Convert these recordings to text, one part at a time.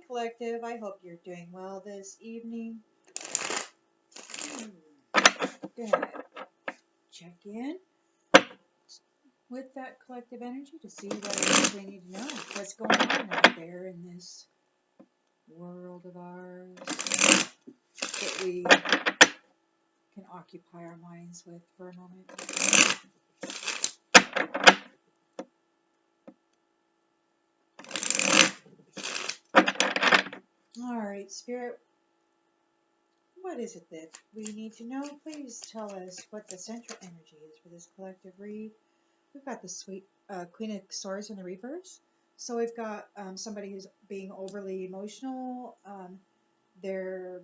collective, I hope you're doing well this evening. Good. Check in with that collective energy to see what it is they need to know. What's going on out there in this world of ours that we can occupy our minds with for a moment. Alright, Spirit, what is it that we need to know? Please tell us what the central energy is for this collective read. We've got the sweet Queen of Swords in the reverse. So we've got somebody who's being overly emotional. They're,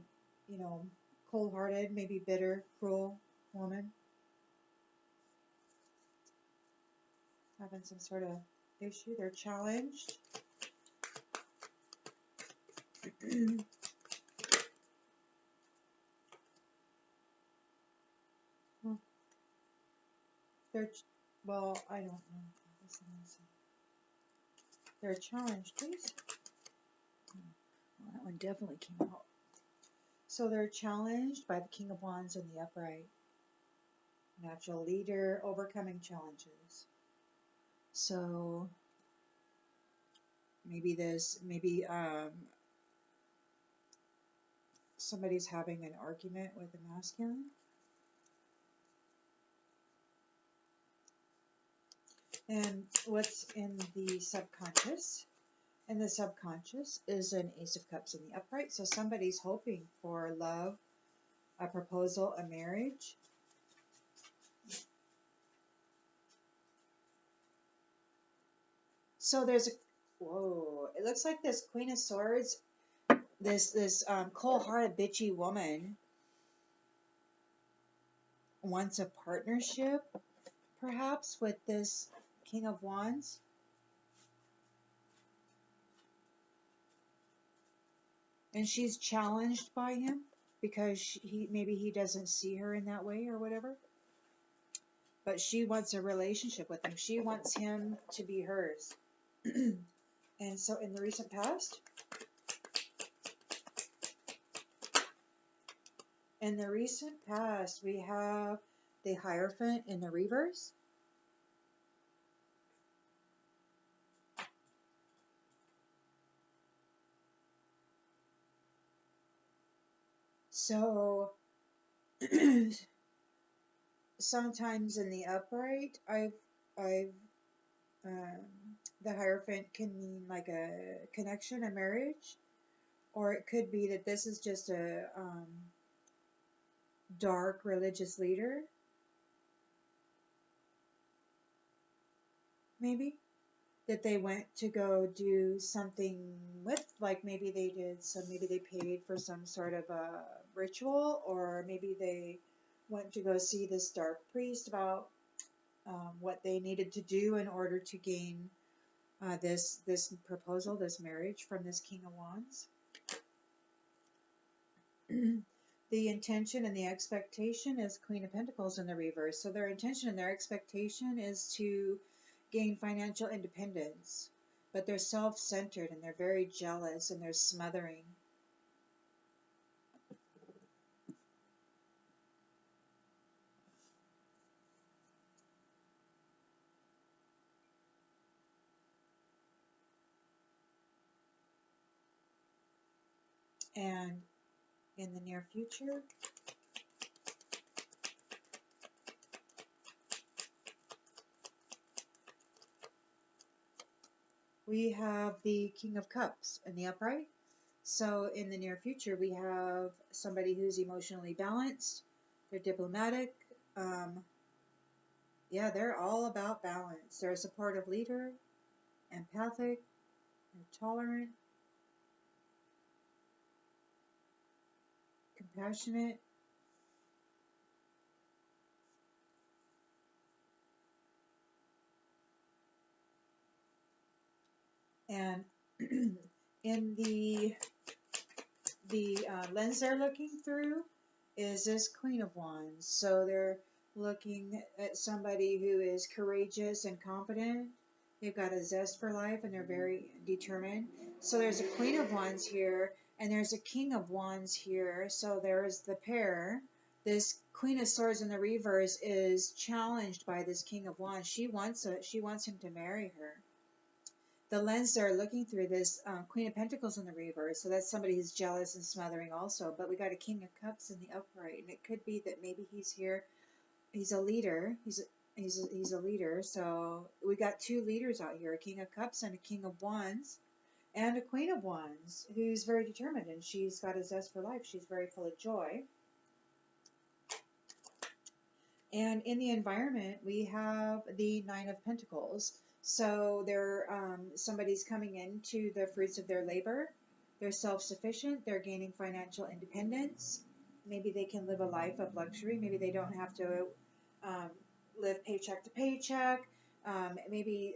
cold-hearted, maybe bitter, cruel woman. Having some sort of issue. They're challenged. Well, I don't know. They're challenged, please. Well, that one definitely came out. So they're challenged by the King of Wands in the upright. Natural leader, overcoming challenges. So maybe somebody's having an argument with a masculine. And what's in the subconscious? And the subconscious is an Ace of Cups in the upright. So somebody's hoping for love, a proposal, a marriage. So there's it looks like this Queen of Swords, this cold-hearted, bitchy woman wants a partnership, perhaps, with this King of Wands. And she's challenged by him because maybe he doesn't see her in that way or whatever. But she wants a relationship with him. She wants him to be hers. And so in the recent past, we have the Hierophant in the reverse. So sometimes in the upright, the Hierophant can mean like a connection, a marriage, or it could be that this is just a dark religious leader, maybe, that they went to go do something with, like maybe they paid for some sort of a ritual, or maybe they went to go see this dark priest about what they needed to do in order to gain this proposal, this marriage from this King of Wands. The intention and the expectation is Queen of Pentacles in the reverse. So their intention and their expectation is to gain financial independence, but they're self-centered and they're very jealous and they're smothering. And in the near future, we have the King of Cups in the upright. So in the near future, we have somebody who's emotionally balanced. They're diplomatic. Yeah, they're all about balance. They're a supportive leader, empathic, and tolerant, compassionate. And in the lens they're looking through is this Queen of Wands. So they're looking at somebody who is courageous and confident, They've got a zest for life and they're very determined. So there's a Queen of Wands here and there's a King of Wands here. So there's the pair. This Queen of Swords in the reverse is challenged by this King of Wands. She wants him to marry her. The lens they're looking through, this Queen of Pentacles in the reverse, so that's somebody who's jealous and smothering also. But we got a King of Cups in the upright, and it could be that maybe he's here. He's a leader. He's a leader. So we got two leaders out here: a King of Cups and a King of Wands, and a Queen of Wands who's very determined, and she's got a zest for life. She's very full of joy. And in the environment, we have the Nine of Pentacles. So somebody's coming into the fruits of their labor. They're self-sufficient. They're gaining financial independence. Maybe they can live a life of luxury. Maybe they don't have to live paycheck to paycheck. Maybe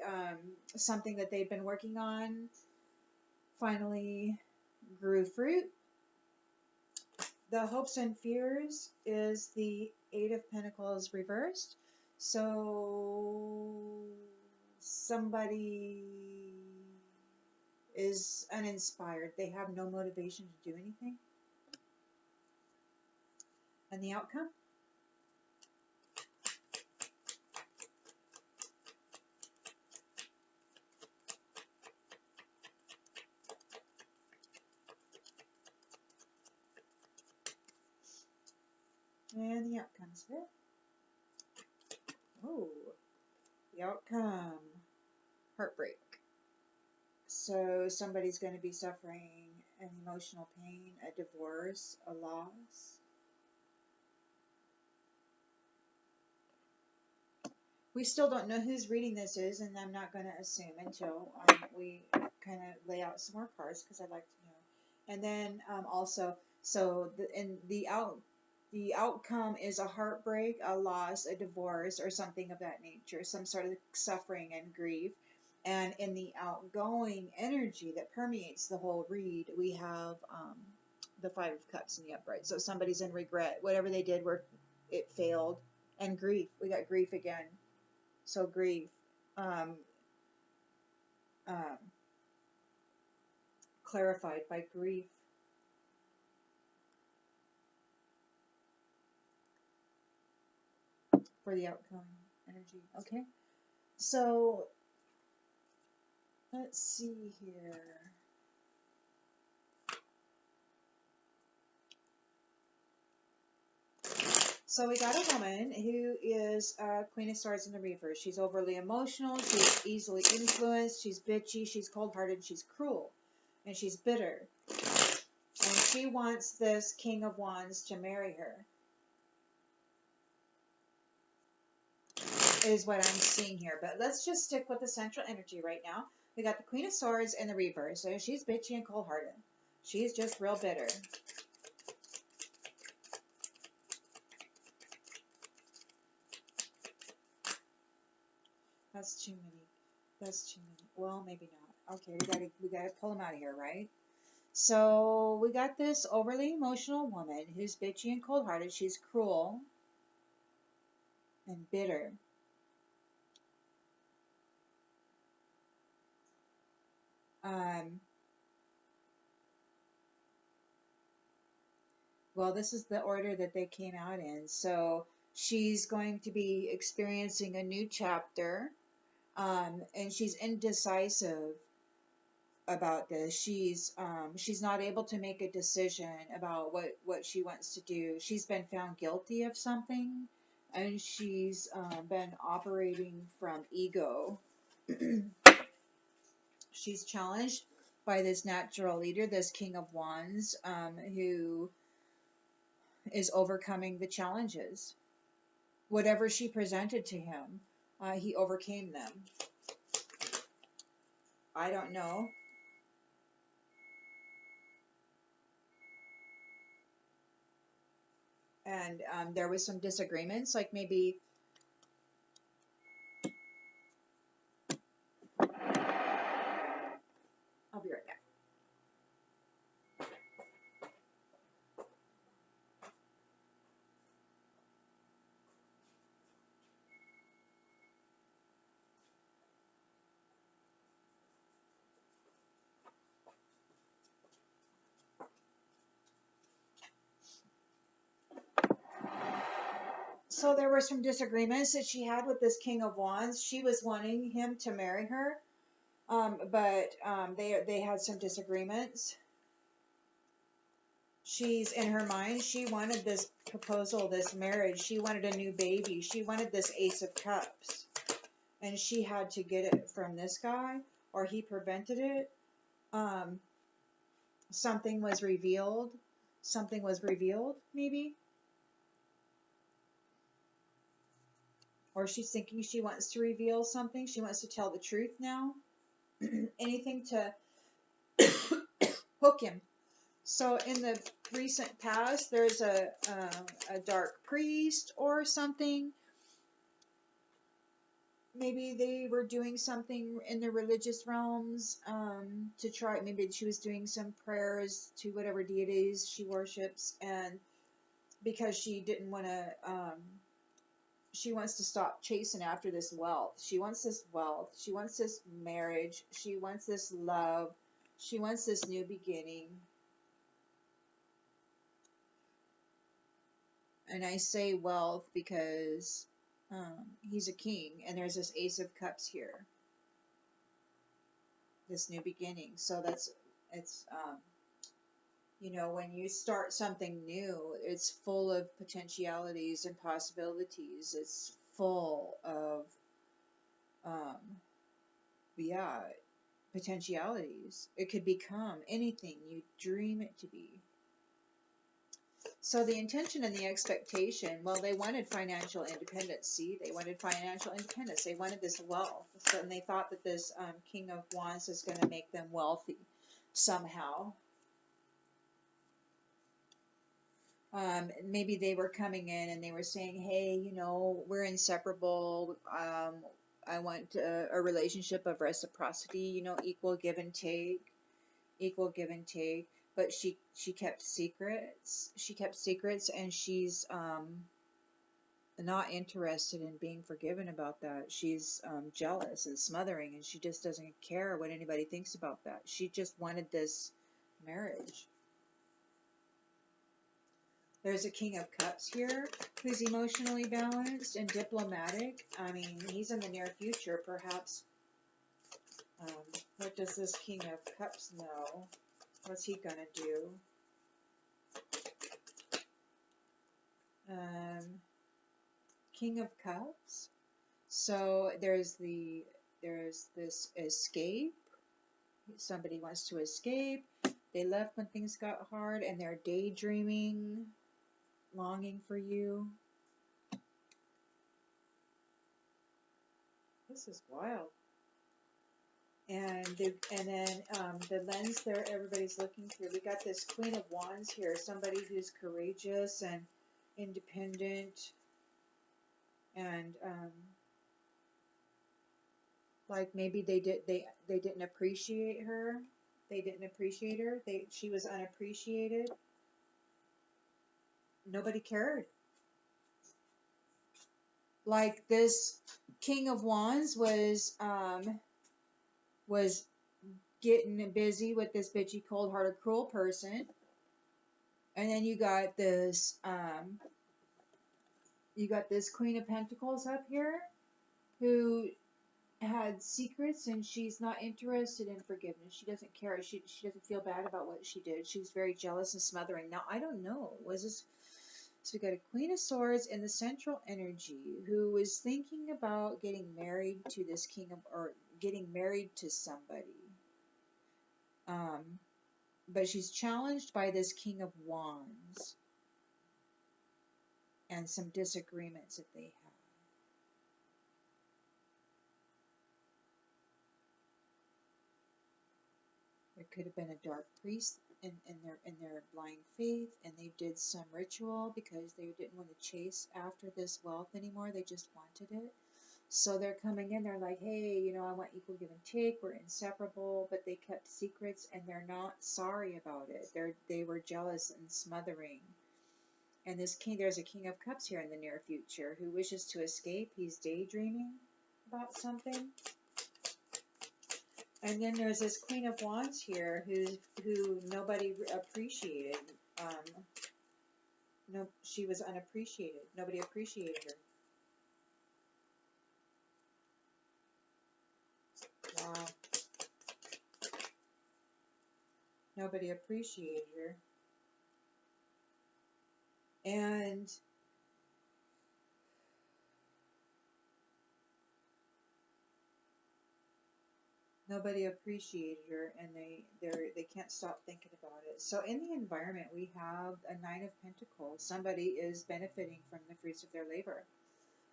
something that they've been working on finally grew fruit. The hopes and fears is the Eight of Pentacles reversed. So somebody is uninspired. They have no motivation to do anything. And the outcome? And the outcome's here. Oh, the outcome. Heartbreak. So somebody's going to be suffering an emotional pain, a divorce, a loss. We still don't know whose reading this is, and I'm not going to assume until we kind of lay out some more cards because I'd like to know. And then also, so the outcome is a heartbreak, a loss, a divorce, or something of that nature, some sort of suffering and grief. And in the outgoing energy that permeates the whole read, we have the Five of Cups in the upright. So somebody's in regret. Whatever they did, it failed. And grief. We got grief again. So grief. Clarified by grief. For the outgoing energy. Okay. So let's see here. So we got a woman who is Queen of Swords in the reverse. She's overly emotional. She's easily influenced. She's bitchy. She's cold-hearted. She's cruel. And she's bitter. And she wants this King of Wands to marry her. Is what I'm seeing here. But let's just stick with the central energy right now. We got the Queen of Swords in the reverse. So she's bitchy and cold-hearted. She's just real bitter. That's too many. That's too many. Well, maybe not. Okay, we gotta pull them out of here, right? So we got this overly emotional woman who's bitchy and cold-hearted. She's cruel and bitter. Well, this is the order that they came out in. So she's going to be experiencing a new chapter, and she's indecisive about this. She's not able to make a decision about what she wants to do. She's been found guilty of something, and she's been operating from ego. She's challenged by this natural leader, this King of Wands, who is overcoming the challenges. Whatever she presented to him, he overcame them. I don't know. And there was some disagreements, like maybe I'll be right back. So there were some disagreements that she had with this King of Wands. She was wanting him to marry her, but they had some disagreements. She's in her mind, she wanted this proposal, this marriage. She wanted a new baby. She wanted this Ace of Cups. And she had to get it from this guy, or he prevented it. Something was revealed. Something was revealed, maybe. Or she's thinking she wants to reveal something. She wants to tell the truth now. Anything to hook him. So in the recent past, there's a dark priest or something. Maybe they were doing something in the religious realms to try. Maybe she was doing some prayers to whatever deities she worships, and because she didn't want to, she wants to stop chasing after this wealth. She wants this wealth. She wants this marriage. She wants this love. She wants this new beginning. And I say wealth because he's a king, and there's this Ace of Cups here. This new beginning. So it's you know, when you start something new, it's full of potentialities and possibilities. It's full of yeah, potentialities. It could become anything you dream it to be. So the intention and the expectation, well, they wanted financial independence. See, they wanted financial independence. They wanted this wealth. So, and they thought that this King of Wands is going to make them wealthy somehow. Maybe they were coming in and they were saying, hey, you know, we're inseparable. I want a relationship of reciprocity, you know, equal give and take. But she kept secrets. She kept secrets, and she's not interested in being forgiven about that. She's jealous and smothering, and she just doesn't care what anybody thinks about that. She just wanted this marriage. There's a King of Cups here who's emotionally balanced and diplomatic. I mean, he's in the near future, perhaps. What does this King of Cups know? What's he gonna do? King of Cups. So there's this escape. Somebody wants to escape. They left when things got hard, and they're daydreaming, longing for you. This is wild. And then the lens there everybody's looking through. We got this Queen of Wands here, somebody who's courageous and independent, and like maybe they didn't appreciate her. They didn't appreciate her. She was unappreciated. Nobody cared. Like this King of Wands was getting busy with this bitchy, cold-hearted, cruel person, and then you got this Queen of Pentacles up here who had secrets, and she's not interested in forgiveness. She doesn't care. She doesn't feel bad about what she did. She's very jealous and smothering. Now, I don't know. Was this... So we got a Queen of Swords in the central energy who is thinking about getting married to this King of... or getting married to somebody. But she's challenged by this King of Wands and some disagreements that they have. There could have been a dark priest in their blind faith, and they did some ritual because they didn't want to chase after this wealth anymore. They just wanted it. So they're coming in, they're like, hey, you know, I want equal give and take. We're inseparable, but they kept secrets, and they're not sorry about it. They were jealous and smothering. And this king, there's a King of Cups here in the near future who wishes to escape. He's daydreaming about something. And then there's this Queen of Wands here who nobody appreciated. No, she was unappreciated. Nobody appreciated her. Wow. Nobody appreciated her. And nobody appreciated her, and they can't stop thinking about it. So in the environment, we have a Nine of Pentacles. Somebody is benefiting from the fruits of their labor.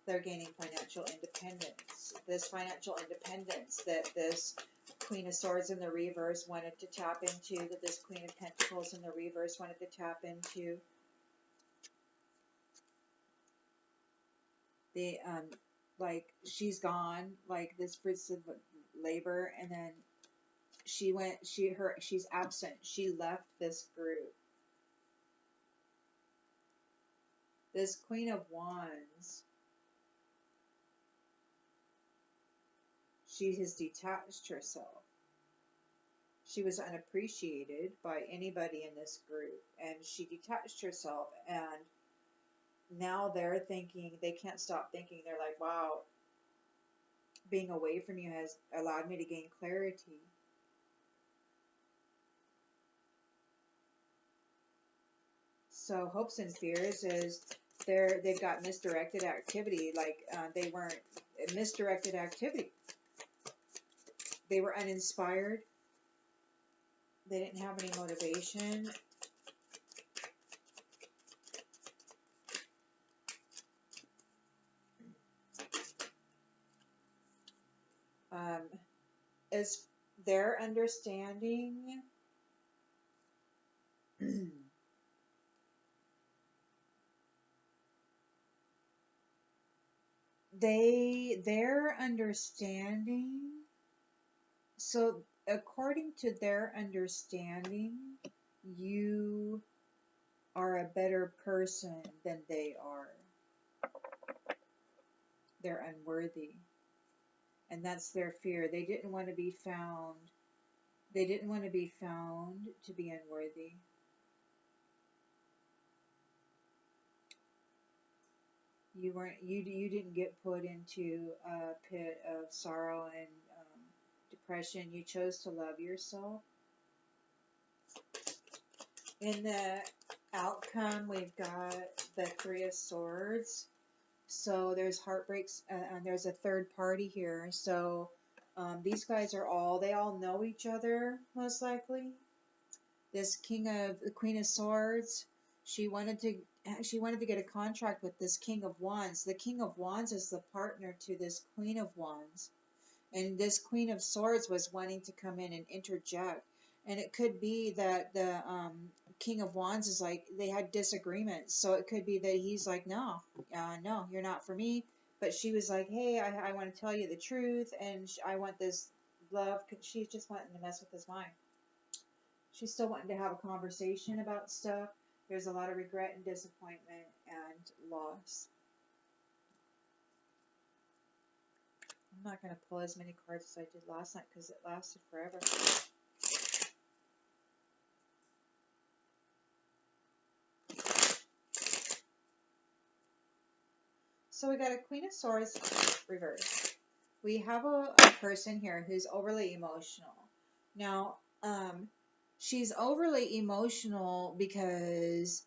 They're gaining financial independence. This financial independence that this Queen of Swords in the reverse wanted to tap into, that this Queen of Pentacles in the reverse wanted to tap into. The like she's gone, like this fruits of labor, and then she's absent. She left this group. This Queen of Wands, she has detached herself. She was unappreciated by anybody in this group, and she detached herself, and now they're thinking, they can't stop thinking, they're like, wow, being away from you has allowed me to gain clarity. So hopes and fears is they've got misdirected activity, like they weren't misdirected activity. They were uninspired. They didn't have any motivation. As their understanding, their understanding, so according to their understanding, you are a better person than they are. They're unworthy. And that's their fear. They didn't want to be found. They didn't want to be found to be unworthy. You didn't get put into a pit of sorrow and depression. You chose to love yourself. In the outcome, we've got the Three of Swords. So there's heartbreaks, and there's a third party here. So these guys they all know each other, most likely. This the Queen of Swords, she wanted to get a contract with this King of Wands. The King of Wands is the partner to this Queen of Wands. And this Queen of Swords was wanting to come in and interject. And it could be that the King of Wands is like, they had disagreements. So it could be that he's like, no, you're not for me. But she was like, hey, I want to tell you the truth. And I want this love. She's just wanting to mess with his mind. She's still wanting to have a conversation about stuff. There's a lot of regret and disappointment and loss. I'm not going to pull as many cards as I did last night because it lasted forever. So we got a Queen of Swords reverse. We have a person here who's overly emotional. Now, she's overly emotional because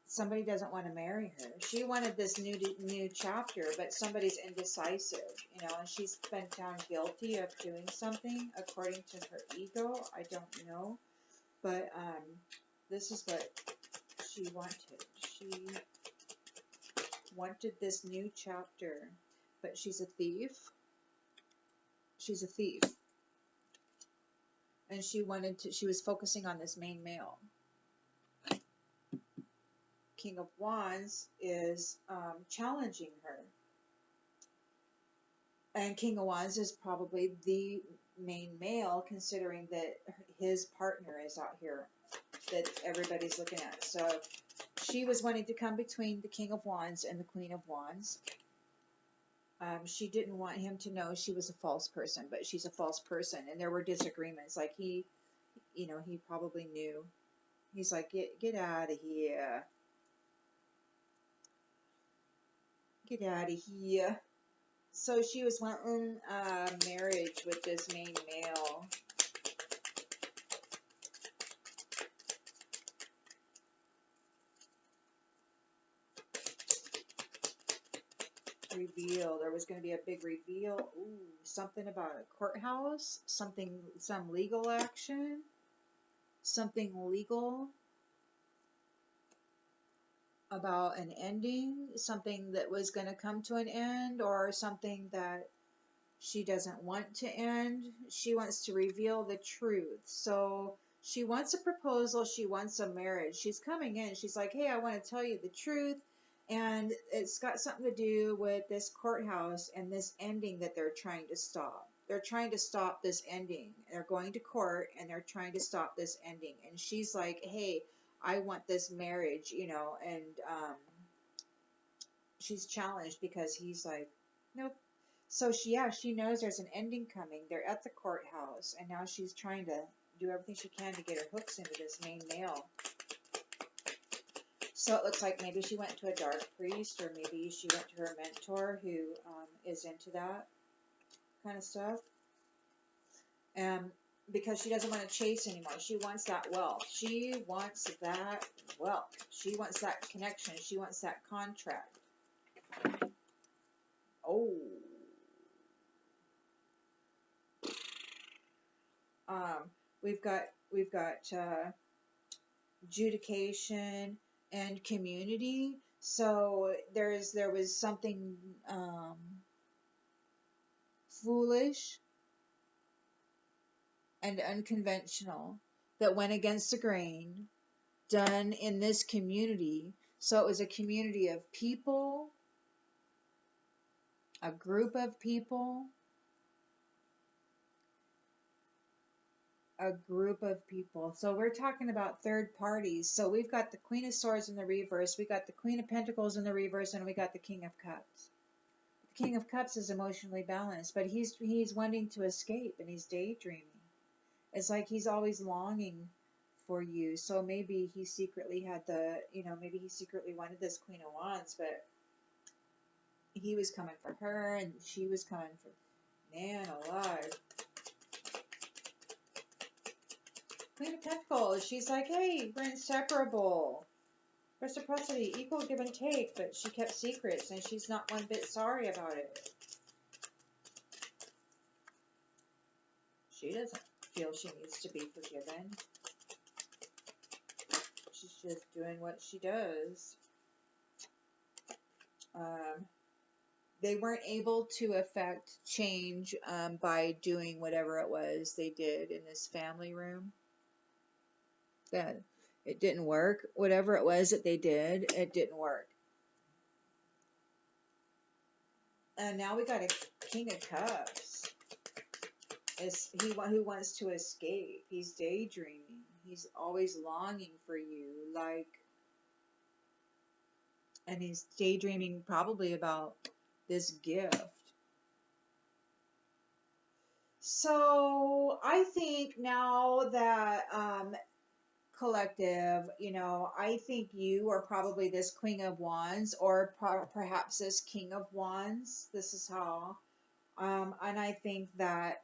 somebody doesn't want to marry her. She wanted this new chapter, but somebody's indecisive, and she's been found guilty of doing something according to her ego. I don't know, but this is what she wanted. She wanted this new chapter, but she's a thief. She's a thief, and she was focusing on this main male. King of Wands is challenging her. And King of Wands is probably the main male, considering that his partner is out here that everybody's looking at. So she was wanting to come between the King of Wands and the Queen of Wands. She didn't want him to know she was a false person, but she's a false person. And there were disagreements. Like he probably knew. He's like, get out of here. Get out of here. So she was wanting marriage with this main male. Reveal. There was going to be a big reveal. Ooh, something about a courthouse. Something, some legal action. Something legal about an ending. Something that was going to come to an end, or something that she doesn't want to end. She wants to reveal the truth. So she wants a proposal. She wants a marriage. She's coming in. She's like, hey, I want to tell you the truth. And it's got something to do with this courthouse and this ending that they're trying to stop. They're trying to stop this ending. They're going to court and they're trying to stop this ending. And she's like, hey, I want this marriage, you know, and she's challenged because he's like, nope. So she knows there's an ending coming. They're at the courthouse, and now she's trying to do everything she can to get her hooks into this main male. So it looks like maybe she went to a dark priest, or maybe she went to her mentor who is into that kind of stuff. Because she doesn't want to chase anymore. She wants that wealth. She wants that wealth. She wants that connection. She wants that contract. Oh. We've got adjudication and community. So there was something foolish and unconventional that went against the grain done in this community. So it was a community of people, a group of people, a group of people. So we're talking about third parties. So we've got the Queen of Swords in the reverse, we got the Queen of Pentacles in the reverse, and we got the King of Cups. The King of Cups is emotionally balanced, but he's wanting to escape and he's daydreaming. It's like he's always longing for you. So maybe he secretly had maybe he secretly wanted this Queen of Wands, but he was coming for her and she was coming for, man alive. Queen of Pentacles, she's like, hey, we're inseparable. Reciprocity, equal give and take, but she kept secrets and she's not one bit sorry about it. She doesn't feel she needs to be forgiven. She's just doing what she does. They weren't able to affect change by doing whatever it was they did in this family room. That it didn't work. Whatever it was that they did, it didn't work. And now we got a King of Cups. It's he who wants to escape. He's daydreaming. He's always longing for you, and he's daydreaming probably about this gift. So I think now that collective, I think you are probably this Queen of Wands, or perhaps this King of Wands. This is how, and I think that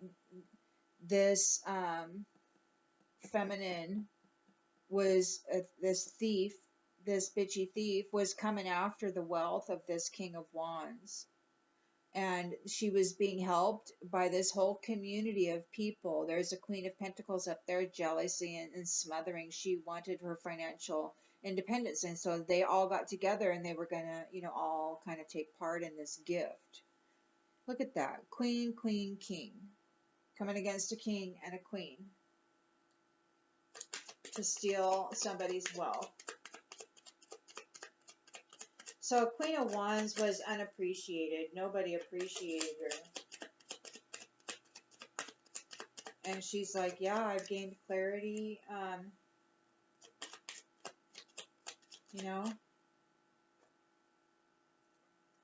this feminine was this thief, this bitchy thief was coming after the wealth of this King of Wands. And she was being helped by this whole community of people. There's a Queen of Pentacles up there, jealousy and smothering. She wanted her financial independence. And so they all got together and they were going to, all kind of take part in this gift. Look at that. Queen, queen, king. Coming against a king and a queen to steal somebody's wealth. So Queen of Wands was unappreciated. Nobody appreciated her. And she's like, yeah, I've gained clarity.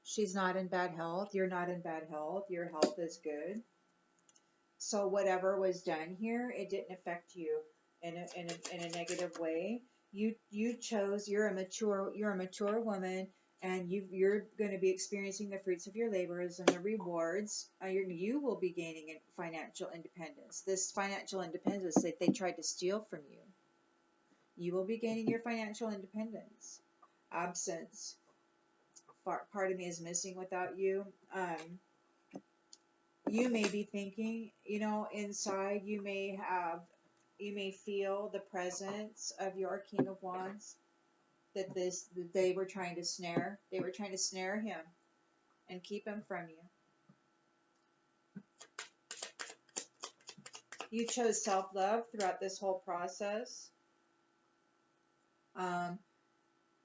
She's not in bad health. You're not in bad health. Your health is good. So whatever was done here, it didn't affect you in a negative way. You chose. You're a mature woman. and you're going to be experiencing the fruits of your labors and the rewards. You will be gaining financial independence. This financial independence that they tried to steal from you, you will be gaining your financial independence. Absence. Part of me is missing without you. You may be thinking, inside you may feel the presence of your King of Wands, that they were trying to snare. They were trying to snare him and keep him from you. You chose self-love throughout this whole process.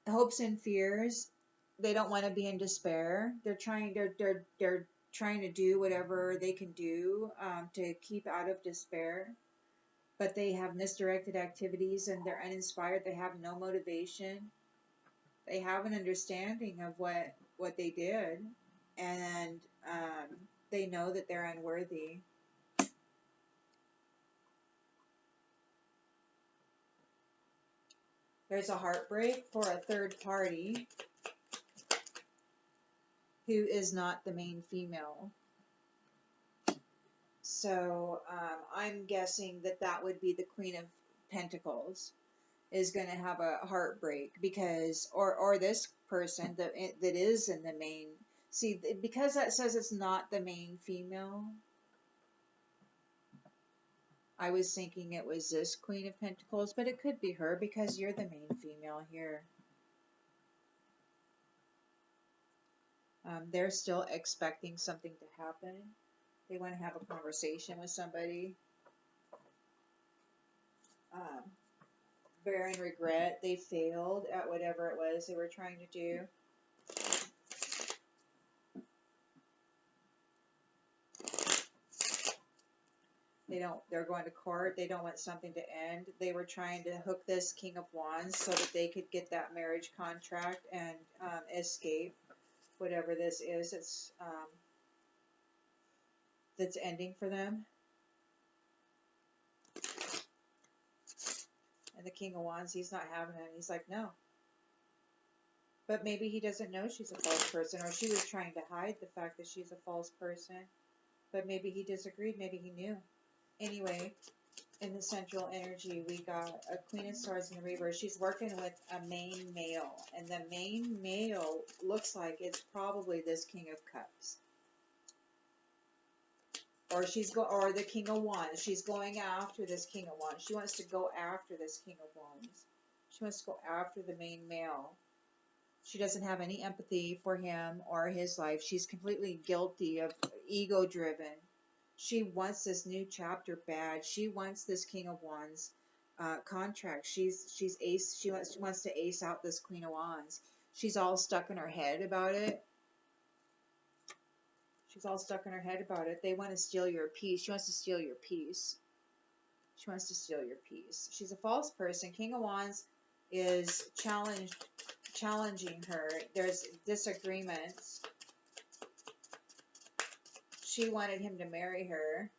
Hopes and fears. They don't want to be in despair. They're trying to do whatever they can do to keep out of despair. But they have misdirected activities and they're uninspired. They have no motivation. They have an understanding of what they did, and they know that they're unworthy. There's a heartbreak for a third party who is not the main female. So I'm guessing that would be the Queen of Pentacles is going to have a heartbreak because, or this person that is in the main. See, because that says it's not the main female, I was thinking it was this Queen of Pentacles, but it could be her because you're the main female here. They're still expecting something to happen. They want to have a conversation with somebody. Bearing regret, they failed at whatever it was they were trying to do. They're going to court. They don't want something to end. They were trying to hook this King of Wands so that they could get that marriage contract and escape whatever this is. That's ending for them. And the King of Wands, he's not having it. He's like, no. But maybe he doesn't know she's a false person, or she was trying to hide the fact that she's a false person. But maybe he disagreed. Maybe he knew. Anyway, in the central energy, we got a Queen of Swords in the reverse. She's working with a main male, and the main male looks like it's probably this King of Cups, or the King of Wands. She's going after this King of Wands. She wants to go after this King of Wands. She wants to go after the main male. She doesn't have any empathy for him or his life. She's completely guilty of ego-driven. She wants this new chapter bad. She wants this King of Wands contract. She wants to ace out this Queen of Wands. She's all stuck in her head about it. She's all stuck in her head about it. They want to steal your peace. She wants to steal your peace. She wants to steal your peace. She's a false person. King of Wands is challenging her. There's disagreements. She wanted him to marry her.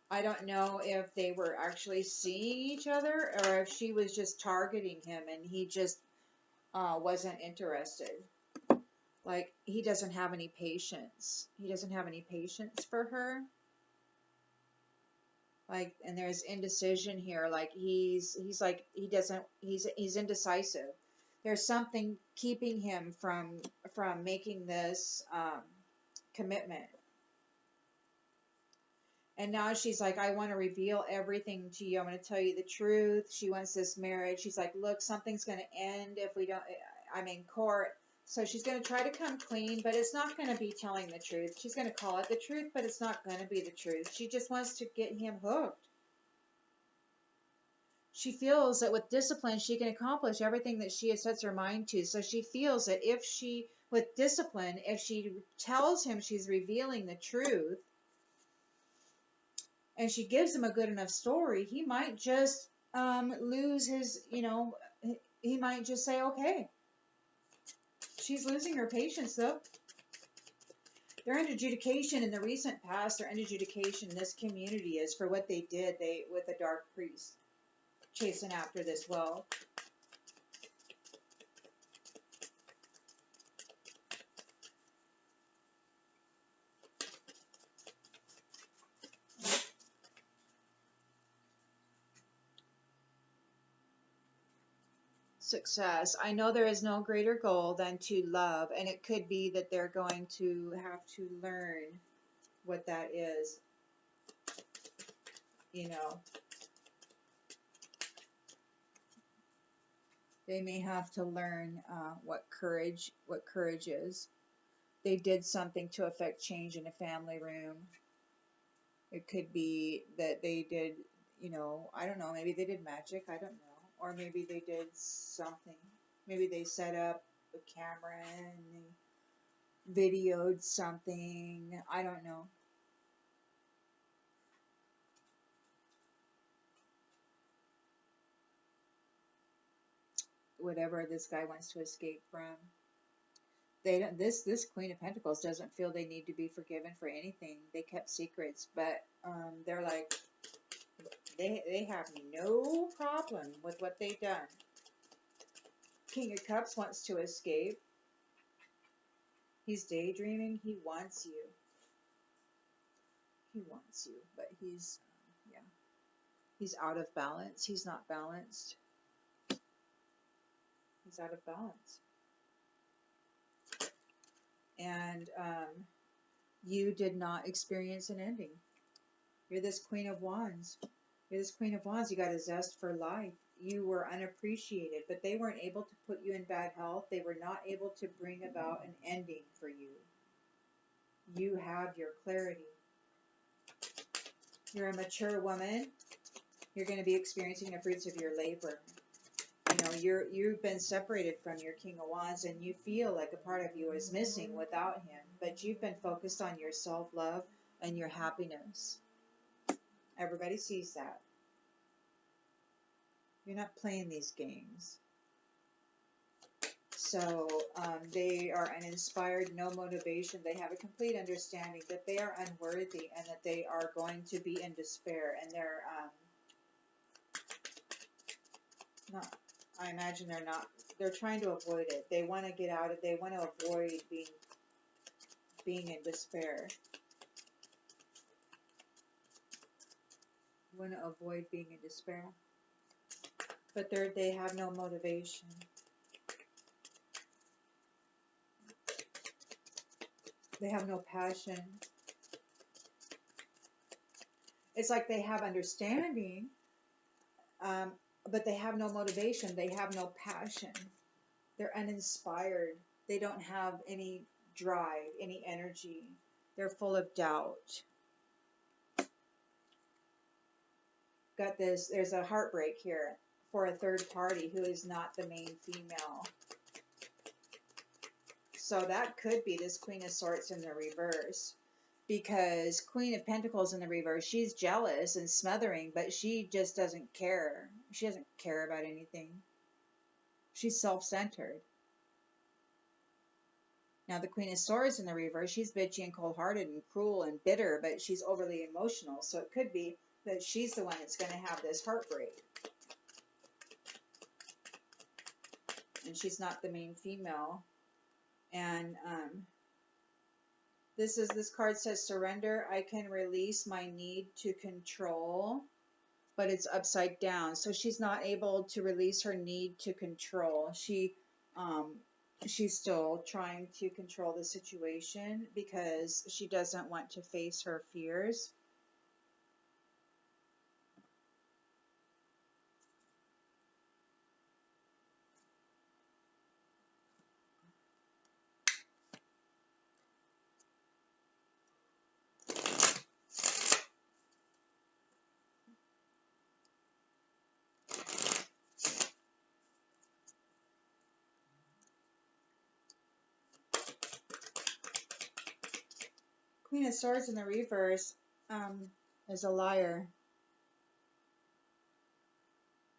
I don't know if they were actually seeing each other or if she was just targeting him and he just wasn't interested. Like, he doesn't have any patience. He doesn't have any patience for her. Like, and there's indecision here. Like, he's indecisive. There's something keeping him from making this commitment. And now she's like, I want to reveal everything to you. I'm going to tell you the truth. She wants this marriage. She's like, look, something's going to end if we don't, I'm in court. So she's going to try to come clean, but it's not going to be telling the truth. She's going to call it the truth, but it's not going to be the truth. She just wants to get him hooked. She feels that with discipline, she can accomplish everything that she sets her mind to. So she feels that with discipline, if she tells him she's revealing the truth, and she gives him a good enough story, he might just lose his, he might just say, okay. She's losing her patience, though. Their adjudication in the recent past, their adjudication in this community is for what they did with the dark priest, chasing after this wealth. Success. I know there is no greater goal than to love, and it could be that they're going to have to learn what that is. You know, they may have to learn what courage is. They did something to affect change in a family room. It could be that they did, you know, I don't know, maybe they did magic, I don't know. Or maybe they did something. Maybe they set up a camera and they videoed something. I don't know. Whatever this guy wants to escape from. They don't, this Queen of Pentacles doesn't feel they need to be forgiven for anything. They kept secrets, but they're like, they have no problem with what they've done. King of Cups wants to escape. He's daydreaming. He wants you. He wants you, but he's, yeah, he's out of balance. He's not balanced. He's out of balance. And you did not experience an ending. You're this Queen of Wands. You're this Queen of Wands. You got a zest for life. You were unappreciated, but they weren't able to put you in bad health. They were not able to bring about an ending for you. You have your clarity. You're a mature woman. You're going to be experiencing the fruits of your labor. You know, you've been separated from your King of Wands, and you feel like a part of you is missing without him. But you've been focused on your self-love and your happiness. Everybody sees that. You're not playing these games. So they are uninspired, no motivation. They have a complete understanding that they are unworthy and that they are going to be in despair. And they're not, I imagine they're not, they're trying to avoid it. They want to get out of it. They want to avoid being in despair. Want to avoid being in despair. But they have no motivation. They have no passion. It's like they have understanding, but they have no motivation. They have no passion. They're uninspired. They don't have any drive, any energy. They're full of doubt. Got this, there's a heartbreak here for a third party who is not the main female. So that could be this Queen of Swords in the reverse. Because Queen of Pentacles in the reverse, she's jealous and smothering, but she just doesn't care. She doesn't care about anything. She's self-centered. Now the Queen of Swords in the reverse, she's bitchy and cold-hearted and cruel and bitter, but she's overly emotional. So it could be that she's the one that's going to have this heartbreak. And she's not the main female. And this card says surrender. I can release my need to control, but it's upside down. So she's not able to release her need to control. She's still trying to control the situation because she doesn't want to face her fears. Queen of Swords in the reverse is a liar.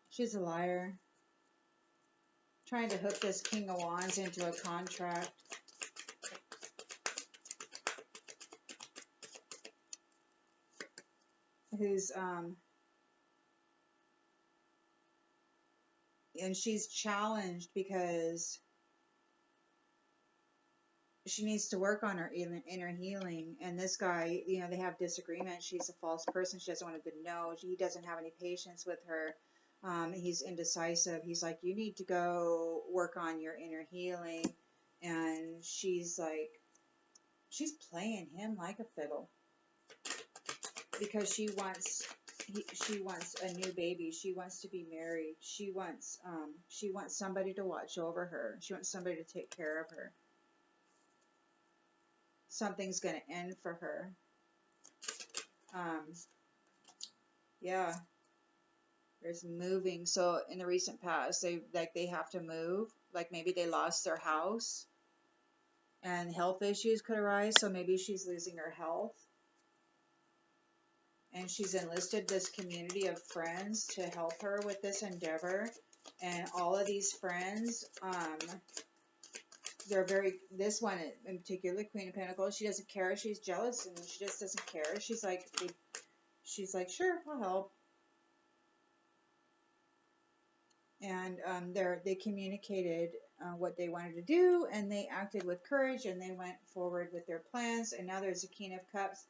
She's a liar. Trying to hook this King of Wands into a contract. Who's and she's challenged because she needs to work on her inner healing. And this guy, you know, they have disagreements. She's a false person. She doesn't want him to know. He doesn't have any patience with her. He's indecisive. He's like, you need to go work on your inner healing. And she's like, she's playing him like a fiddle because she wants a new baby. She wants to be married. She wants somebody to watch over her. She wants somebody to take care of her. Something's going to end for her. Yeah. There's moving. So in the recent past, they have to move. Like maybe they lost their house and health issues could arise. So maybe she's losing her health. And she's enlisted this community of friends to help her with this endeavor. And all of these friends, this one in particular, Queen of Pentacles, she doesn't care. She's jealous and she just doesn't care. She's like, sure, I'll help. And they communicated what they wanted to do, and they acted with courage, and they went forward with their plans. And now there's a King of Cups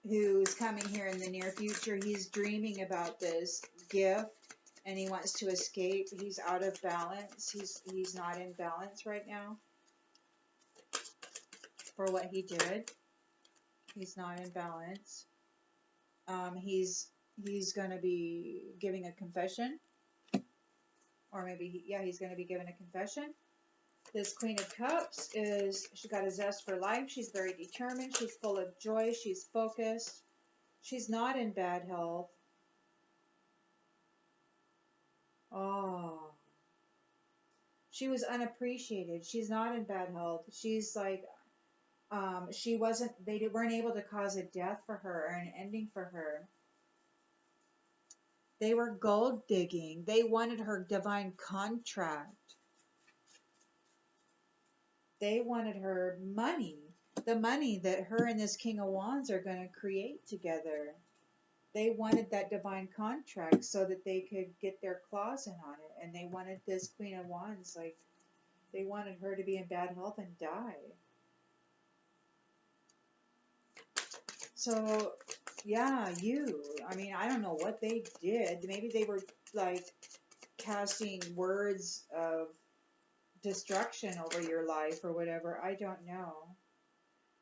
who's coming here in the near future. He's dreaming about this gift, and he wants to escape. He's out of balance. He's not in balance right now for what he did. He's not in balance. He's going to be giving a confession. Or maybe, he's going to be given a confession. This Queen of Cups she's got a zest for life. She's very determined. She's full of joy. She's focused. She's not in bad health. Oh. She was unappreciated. She's not in bad health. She's like, they weren't able to cause a death for her or an ending for her. They were gold digging. They wanted her divine contract. They wanted her money. The money that her and this King of Wands are going to create together. They wanted that divine contract so that they could get their claws in on it. And they wanted this Queen of Wands, like, they wanted her to be in bad health and die. So, yeah, I don't know what they did. Maybe they were, like, casting words of destruction over your life or whatever. I don't know.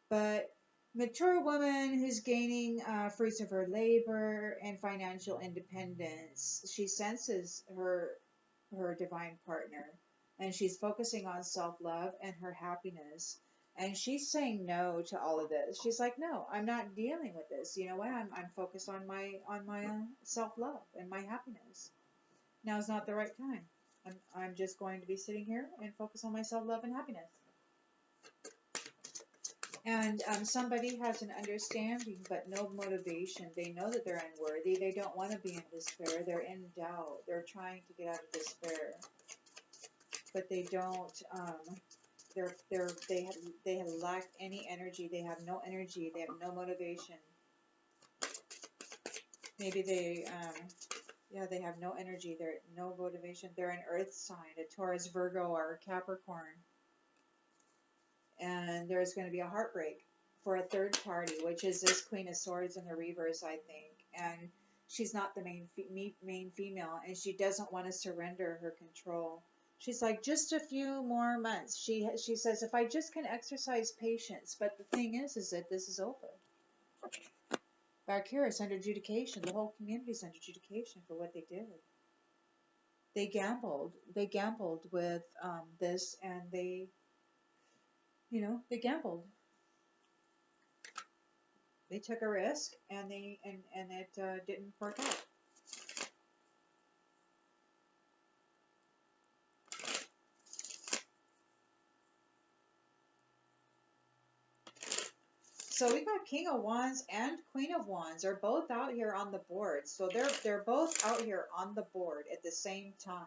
But mature woman who's gaining fruits of her labor and financial independence. She senses her divine partner, and she's focusing on self-love and her happiness. And she's saying no to all of this. She's like, no, I'm not dealing with this. You know what? I'm focused on my self-love and my happiness. Now's not the right time. I'm just going to be sitting here and focus on my self-love and happiness. And somebody has an understanding but no motivation. They know that they're unworthy. They don't want to be in despair. They're in doubt. They're trying to get out of despair. But they don't, they have lacked any energy. They have no energy. They have no motivation. Maybe they have no energy. They're no motivation. They're an earth sign, a Taurus, Virgo, or a Capricorn. And there's going to be a heartbreak for a third party, which is this Queen of Swords in the reverse, I think. And she's not the main female, and she doesn't want to surrender her control. She's like, just a few more months. She says, if I just can exercise patience. But the thing is that this is over. Back here, it's under adjudication. The whole community is under adjudication for what they did. They gambled. They gambled with this, and they gambled. They took a risk, and it didn't work out. So we got King of Wands and Queen of Wands. They're both out here on the board. So they're both out here on the board at the same time.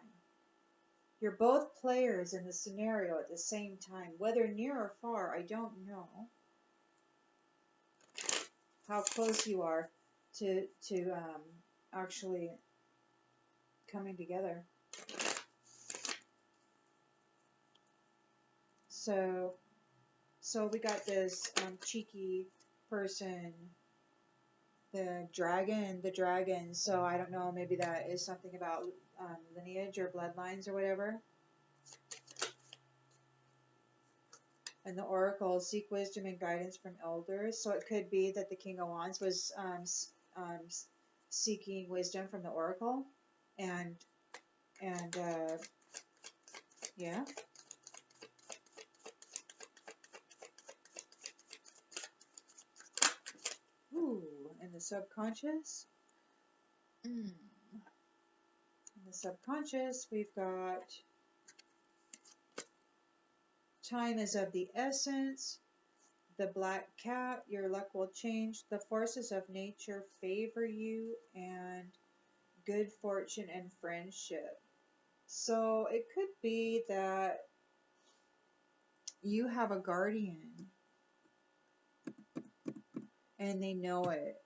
You're both players in the scenario at the same time. Whether near or far, I don't know how close you are to actually coming together. So we got this cheeky person The dragon. So I don't know, maybe that is something about lineage or bloodlines or whatever. And the oracle, seek wisdom and guidance from elders. So it could be that the King of Wands was seeking wisdom from the oracle, and yeah. Ooh, in the subconscious. In the subconscious, we've got time is of the essence. The black cat, your luck will change. The forces of nature favor you, and good fortune and friendship. So it could be that you have a guardian and they know it.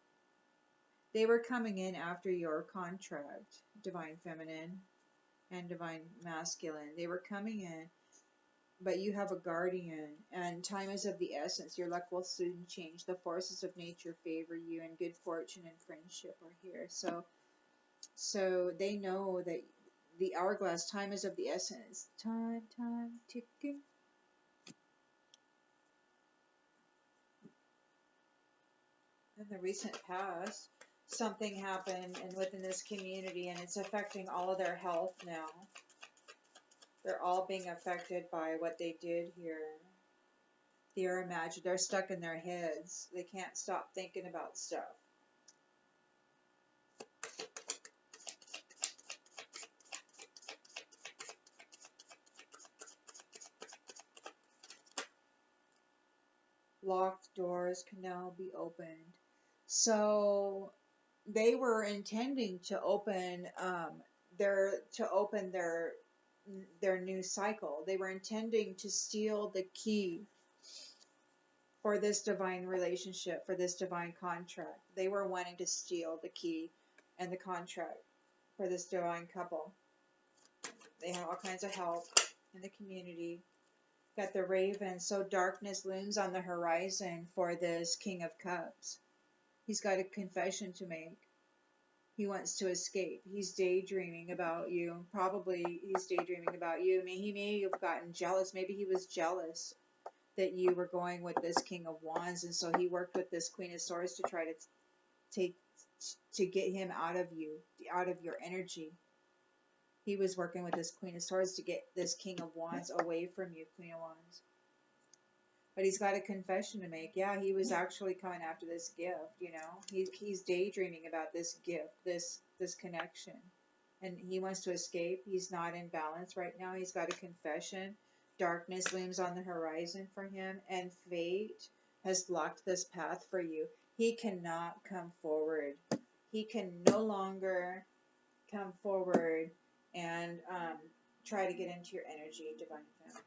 They were coming in after your contract, Divine Feminine and Divine Masculine. They were coming in, but you have a guardian, and time is of the essence. Your luck will soon change. The forces of nature favor you, and good fortune and friendship are here. So they know that the hourglass, time is of the essence. Time ticking. In the recent past, something happened and within this community, and it's affecting all of their health now. They're all being affected by what they did here. They're stuck in their heads. They can't stop thinking about stuff. Locked doors can now be opened. So they were intending to open their new cycle. They were intending to steal the key for this divine relationship, for this divine contract. They were wanting to steal the key and the contract for this divine couple. They have all kinds of help in the community. Got the Raven. So darkness looms on the horizon for this King of Cups. He's got a confession to make. He wants to escape. He's daydreaming about you. Probably he's daydreaming about you. I mean, he may have gotten jealous. Maybe he was jealous that you were going with this King of Wands, and so he worked with this Queen of Swords to try to get him out of you, out of your energy. He was working with this Queen of Swords to get this King of Wands away from you, Queen of Wands. But he's got a confession to make. Yeah, he was actually coming after this gift, you know. He's daydreaming about this gift, this connection. And he wants to escape. He's not in balance right now. He's got a confession. Darkness looms on the horizon for him, and fate has blocked this path for you. He cannot come forward. He can no longer come forward and try to get into your energy, Divine Feminine.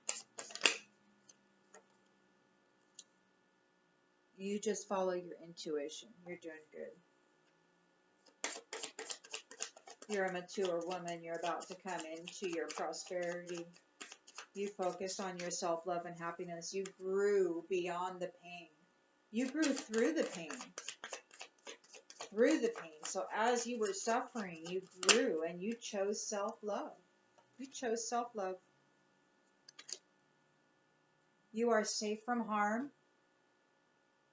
You just follow your intuition. You're doing good. You're a mature woman. You're about to come into your prosperity. You focused on your self-love and happiness. You grew beyond the pain. You grew through the pain. Through the pain. So as you were suffering, you grew and you chose self-love. You chose self-love. You are safe from harm.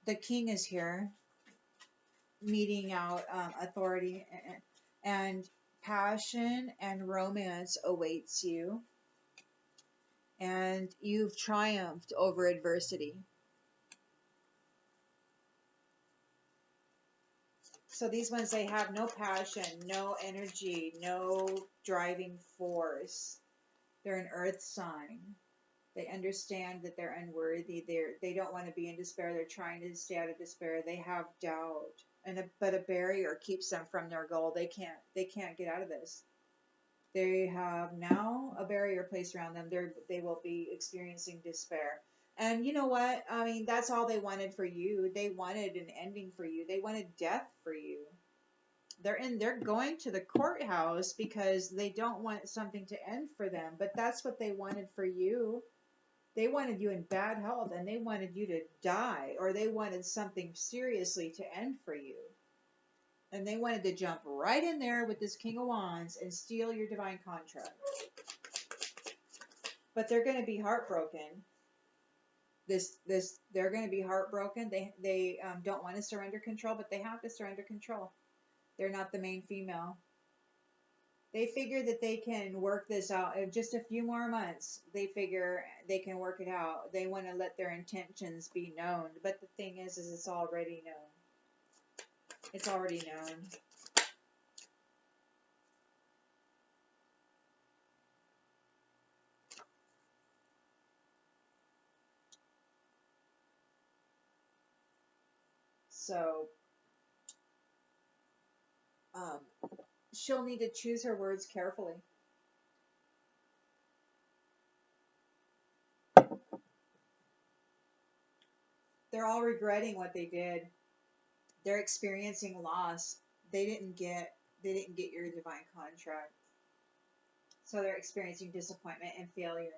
The king is here, meting out authority, and passion and romance awaits you. And you've triumphed over adversity. So these ones, they have no passion, no energy, no driving force. They're an earth sign. They understand that they're unworthy. They don't want to be in despair. They're trying to stay out of despair. They have doubt, but a barrier keeps them from their goal. They can't get out of this. They have now a barrier placed around them. They will be experiencing despair. And you know what? I mean, that's all they wanted for you. They wanted an ending for you. They wanted death for you. They're going to the courthouse because they don't want something to end for them. But that's what they wanted for you. They wanted you in bad health, and they wanted you to die, or they wanted something seriously to end for you. And they wanted to jump right in there with this King of Wands and steal your divine contract. But they're going to be heartbroken. They're going to be heartbroken. They don't want to surrender control, but they have to surrender control. They're not the main female. They figure that they can work this out in just a few more months. They figure they can work it out. They want to let their intentions be known. But the thing is it's already known. It's already known. So, she'll need to choose her words carefully. They're all regretting what they did. They're experiencing loss. They didn't get your divine contract. So they're experiencing disappointment and failure.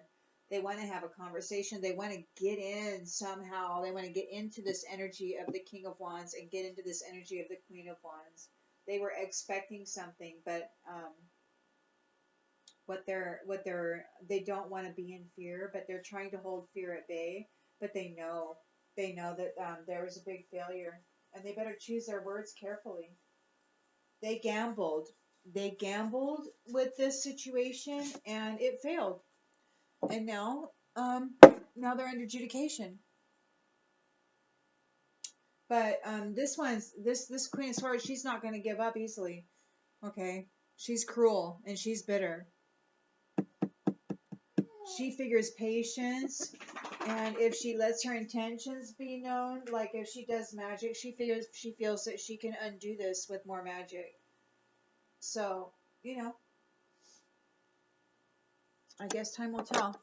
They want to have a conversation. They want to get in somehow. They want to get into this energy of the King of Wands and get into this energy of the Queen of Wands. They were expecting something, but they don't want to be in fear, but they're trying to hold fear at bay. But they know that there was a big failure, and they better choose their words carefully. They gambled. They gambled with this situation, and it failed. And now they're under adjudication. But this Queen of Swords, she's not going to give up easily. Okay, she's cruel and she's bitter. She figures patience, and if she lets her intentions be known, like if she does magic, she feels that she can undo this with more magic. So, I guess time will tell.